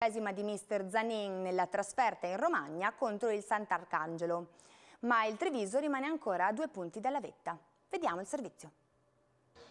40esima di mister Zanin nella trasferta in Romagna contro il Sant'Arcangelo. Ma il Treviso rimane ancora a 2 punti dalla vetta. Vediamo il servizio.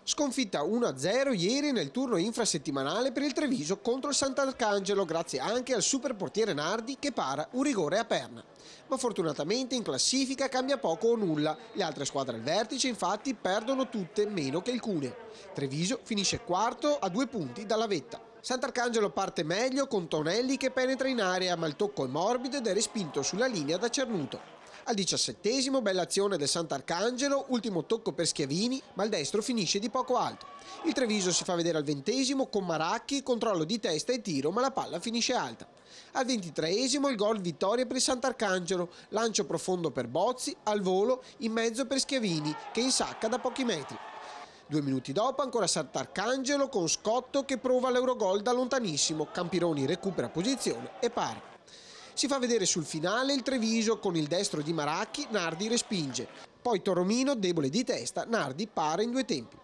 Sconfitta 1-0 ieri nel turno infrasettimanale per il Treviso contro il Sant'Arcangelo, grazie anche al superportiere Nardi che para un rigore a Perna. Ma fortunatamente in classifica cambia poco o nulla. Le altre squadre al vertice infatti perdono tutte meno che il Cuneo. Treviso finisce quarto a 2 punti dalla vetta. Sant'Arcangelo parte meglio con Tonelli che penetra in area, ma il tocco è morbido ed è respinto sulla linea da Cernuto. Al 17esimo bella azione del Sant'Arcangelo, ultimo tocco per Schiavini, ma il destro finisce di poco alto. Il Treviso si fa vedere al 20esimo con Maracchi, controllo di testa e tiro, ma la palla finisce alta. Al 23esimo il gol vittoria per il Sant'Arcangelo, lancio profondo per Bozzi, al volo, in mezzo per Schiavini, che insacca da pochi metri. 2 minuti dopo ancora Sant'Arcangelo con Scotto che prova l'Eurogol da lontanissimo, Campironi recupera posizione e para. Si fa vedere sul finale il Treviso con il destro di Maracchi, Nardi respinge. Poi Toromino, debole di testa, Nardi para in 2 tempi.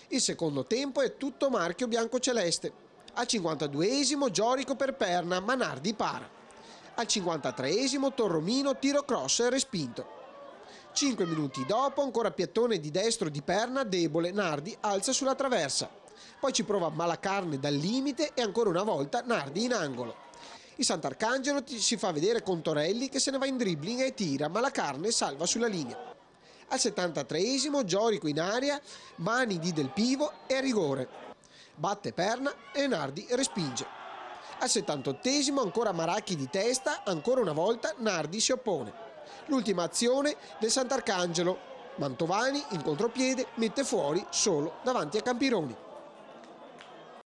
Il secondo tempo è tutto marchio biancoceleste. Al 52esimo Giorico per Perna, ma Nardi para. Al 53esimo Toromino, tiro cross e respinto. 5 minuti dopo ancora piattone di destro di Perna, debole, Nardi alza sulla traversa. Poi ci prova Malacarne dal limite e ancora una volta Nardi in angolo. Il Sant'Arcangelo si fa vedere con Torelli che se ne va in dribbling e tira, ma la carne salva sulla linea. Al 73esimo Giorico in aria, mani di Del Pivo e a rigore. Batte Perna e Nardi respinge. Al 78esimo ancora Maracchi di testa, ancora una volta Nardi si oppone. L'ultima azione del Sant'Arcangelo. Mantovani in contropiede mette fuori solo davanti a Campironi.